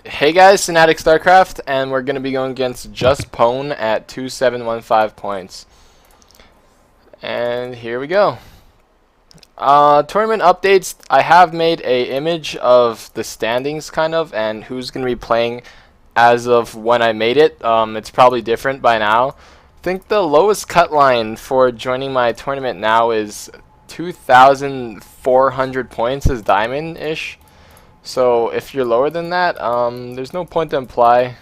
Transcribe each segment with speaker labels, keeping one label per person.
Speaker 1: Hey guys, SanaticStarcraft, and we're going to be going against JustPwn at 2715 points. And here we go. Tournament updates. I have made a image of the standings, kind of, and who's going to be playing as of when I made it. It's probably different by now. I think the lowest cut line for joining my tournament now is 2,400 points as diamond-ish. So if you're lower than that, there's no point to apply.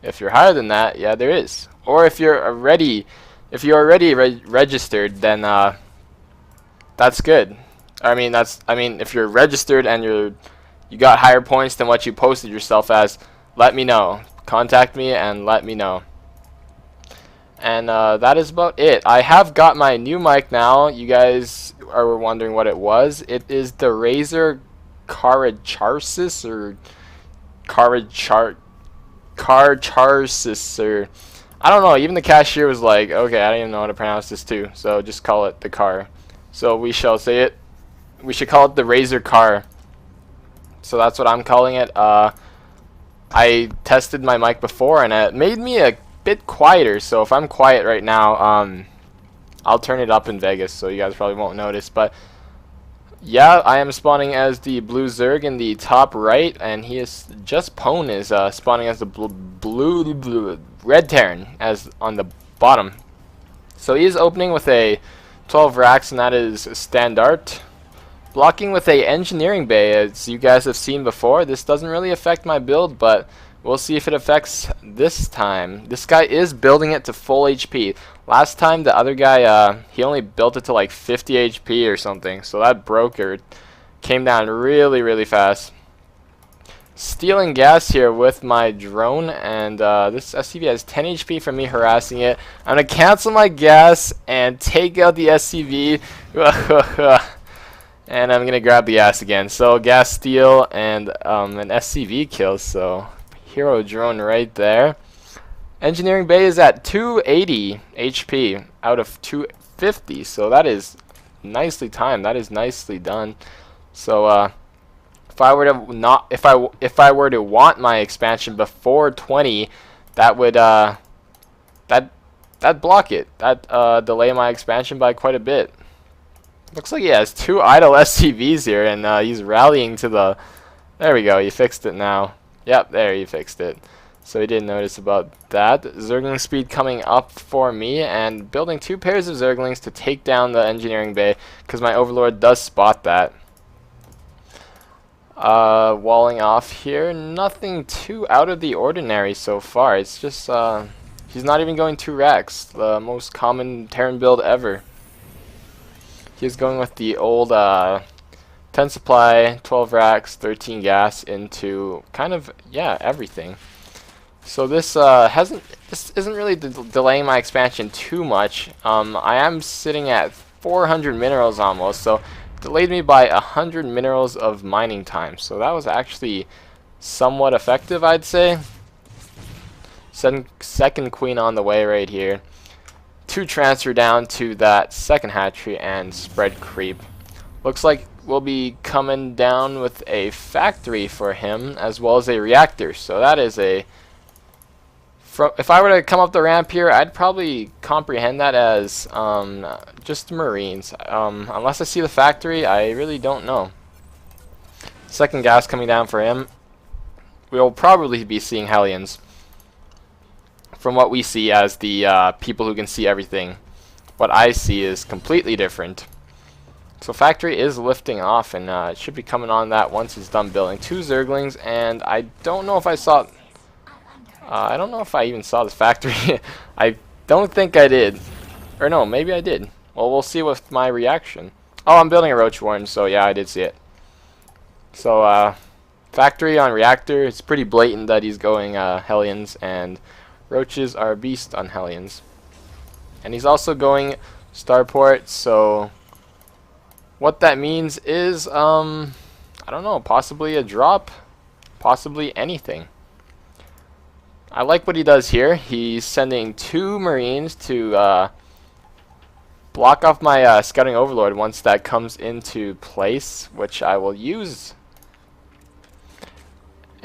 Speaker 1: If you're higher than that, yeah, there is. Or if you're already registered, then that's good. I mean, if you're registered and you got higher points than what you posted yourself as, let me know. Contact me and let me know. And that is about it. I have got my new mic now. You guys are wondering what it was. It is the Razer Carcharsis or Carcharsis, or I don't know. Even the cashier was like, okay, I don't even know how to pronounce this too, so just call it the car. So we shall say it. We should call it the Razer Car. So that's what I'm calling it. I tested my mic before and it made me a bit quieter, so if I'm quiet right now, I'll turn it up in Vegas so you guys probably won't notice. But yeah, I am spawning as the blue Zerg in the top right, and he is JustPwn is spawning as the blue red Terran as on the bottom. So he is opening with a 12 racks, and that is standard. Blocking with a engineering bay, as you guys have seen before. This doesn't really affect my build, but we'll see if it affects this time. This guy is building it to full HP. Last time the other guy, he only built it to like 50 HP or something. So that broke or came down really, really fast. Stealing gas here with my drone, and this SCV has 10 HP from me harassing it. I'm going to cancel my gas and take out the SCV. And I'm going to grab the gas again. So gas steal and an SCV kill. So hero drone right there. Engineering bay is at 280 HP out of 250, so that is nicely timed. That is nicely done. So if I were to if I were to want my expansion before 20, that would that'd block it. That delay my expansion by quite a bit. Looks like he has two idle SCVs here, and he's rallying to the. There we go. He fixed it now. Yep, there he fixed it. So he didn't notice about that. Zergling speed coming up for me, and building two pairs of Zerglings to take down the engineering bay, because my Overlord does spot that. Walling off here, nothing too out of the ordinary so far. It's just he's not even going 2 racks, the most common Terran build ever. He's going with the old 10 supply, 12 racks, 13 gas into kind of, yeah, everything. So this isn't really delaying my expansion too much. I am sitting at 400 minerals almost, so delayed me by 100 minerals of mining time. So that was actually somewhat effective, I'd say. Second queen on the way right here. 2 transfer down to that second hatchery and spread creep. Looks like we'll be coming down with a factory for him as well as a reactor. So that is a. If I were to come up the ramp here, I'd probably comprehend that as just Marines. Unless I see the factory, I really don't know. Second gas coming down for him. We'll probably be seeing Hellions. From what we see as the people who can see everything. What I see is completely different. So factory is lifting off, and it should be coming on that once it's done building. 2 Zerglings, and I don't know if I saw. I don't know if I even saw the factory. I don't think I did. Or no, maybe I did. Well, we'll see with my reaction. Oh, I'm building a Roach Warren, so yeah, I did see it. So, factory on reactor. It's pretty blatant that he's going Hellions, and Roaches are beast on Hellions. And he's also going Starport, so what that means is, I don't know, possibly a drop, possibly anything. I like what he does here. He's sending 2 Marines to block off my Scouting Overlord once that comes into place, which I will use.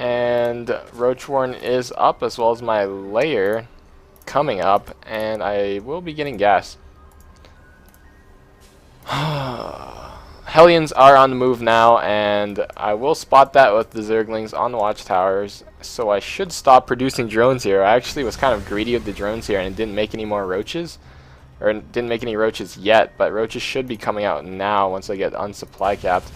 Speaker 1: And Roach Warren is up, as well as my layer coming up, and I will be getting gas. Hellions are on the move now, and I will spot that with the Zerglings on the watchtowers, so I should stop producing drones here. I actually was kind of greedy with the drones here and didn't make any more roaches, or didn't make any roaches yet, but roaches should be coming out now once I get unsupply capped.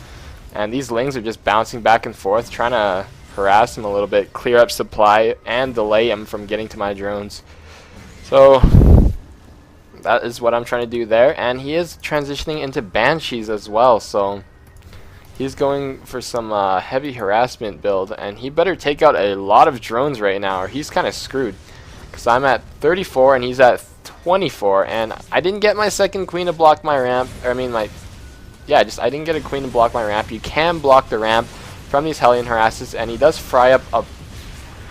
Speaker 1: And these lings are just bouncing back and forth, trying to harass him a little bit, clear up supply, and delay him from getting to my drones. So that is what I'm trying to do there. And he is transitioning into Banshees as well, so he's going for some heavy harassment build, and he better take out a lot of drones right now or he's kind of screwed, because I'm at 34 and he's at 24, and I didn't get my second queen to block my ramp, or I mean I didn't get a queen to block my ramp. You can block the ramp from these Hellion harasses, and he does fry up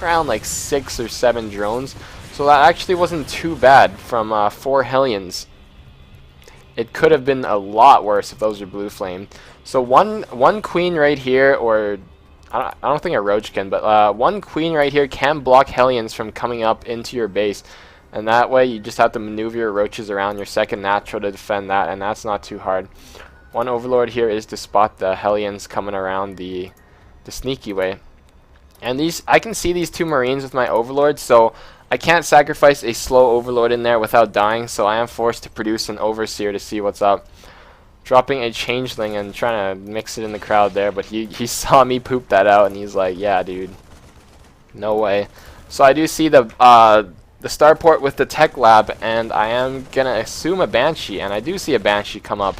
Speaker 1: around like 6 or 7 drones, so that actually wasn't too bad from 4 Hellions. It could have been a lot worse if those were blue flame. So one queen right here, or I don't think a roach can, but one queen right here can block Hellions from coming up into your base, and that way you just have to maneuver your roaches around your second natural to defend that, and that's not too hard. One overlord here is to spot the Hellions coming around the sneaky way. And I can see these 2 marines with my overlord, so I can't sacrifice a slow overlord in there without dying, so I am forced to produce an overseer to see what's up. Dropping a changeling and trying to mix it in the crowd there, but he saw me poop that out and he's like, yeah dude, no way. So I do see the starport with the tech lab, and I am gonna assume a Banshee, and I do see a Banshee come up.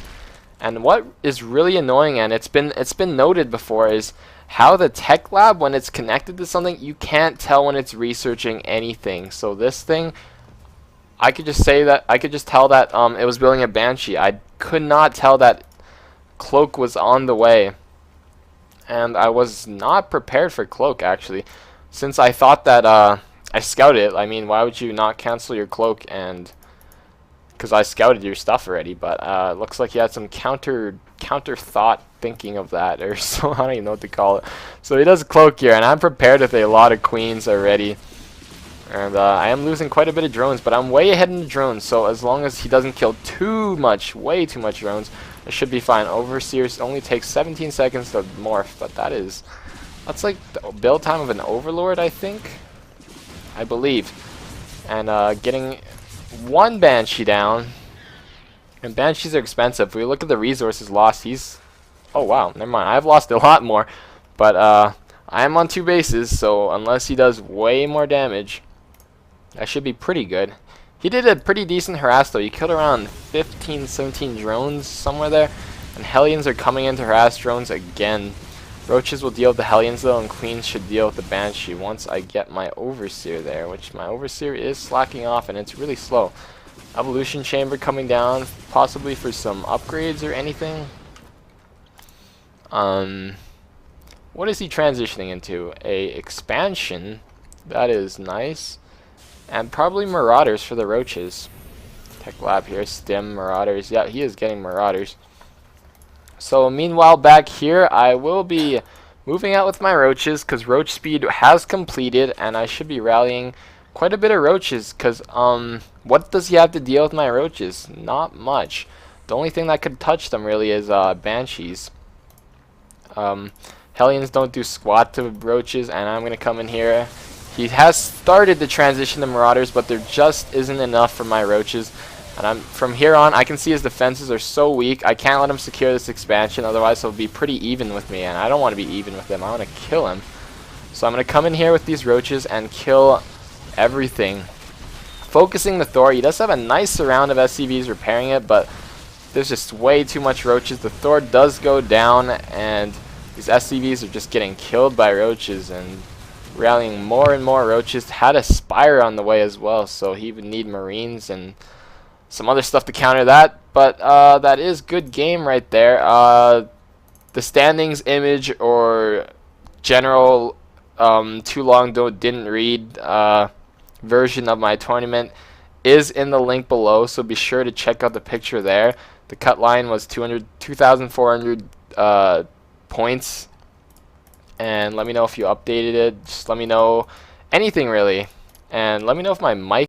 Speaker 1: And what is really annoying, and it's been noted before, is how the tech lab, when it's connected to something, you can't tell when it's researching anything. So this thing, I could just tell that it was building a Banshee. I could not tell that Cloak was on the way, and I was not prepared for Cloak actually, since I thought that I scouted it. I mean, why would you not cancel your Cloak? And because I scouted your stuff already, but it looks like he had some counter thought thinking of that, or so I don't even know what to call it. So he does Cloak here, and I'm prepared with a lot of queens already, and I am losing quite a bit of drones, but I'm way ahead in the drones, so as long as he doesn't kill way too much drones, it should be fine. Overseers only takes 17 seconds to morph, but that's like the build time of an overlord, I think, I believe. And getting 1 Banshee down, and Banshees are expensive. If we look at the resources lost, oh wow, never mind, I've lost a lot more, but I am on 2 bases, so unless he does way more damage, that should be pretty good. He did a pretty decent harass though. He killed around 15, 17 drones somewhere there, and Hellions are coming in to harass drones again. Roaches will deal with the Hellions though, and Queens should deal with the Banshee once I get my Overseer there, which my Overseer is slacking off and it's really slow. Evolution Chamber coming down, possibly for some upgrades or anything. What is he transitioning into? A expansion. That is nice. And probably Marauders for the Roaches. Tech Lab here, Stim, Marauders. Yeah, he is getting Marauders. So meanwhile back here, I will be moving out with my Roaches because Roach Speed has completed, and I should be rallying quite a bit of Roaches because what does he have to deal with my Roaches? Not much. The only thing that could touch them really is Banshees. Hellions don't do squat to Roaches, and I'm going to come in here. He has started to transition to Marauders, but there just isn't enough for my Roaches. And from here on, I can see his defenses are so weak, I can't let him secure this expansion, otherwise he'll be pretty even with me, and I don't want to be even with him, I want to kill him. So I'm going to come in here with these Roaches and kill everything. Focusing the Thor, he does have a nice surround of SCVs repairing it, but there's just way too much Roaches. The Thor does go down, and these SCVs are just getting killed by Roaches, and rallying more and more Roaches. Had a Spire on the way as well, so he would need Marines and some other stuff to counter that, but that is good game right there. The standings image or general too long didn't read version of my tournament is in the link below, so be sure to check out the picture there. The cut line was 2,400 points, and let me know if you updated it. Just let me know anything really, and let me know if my mic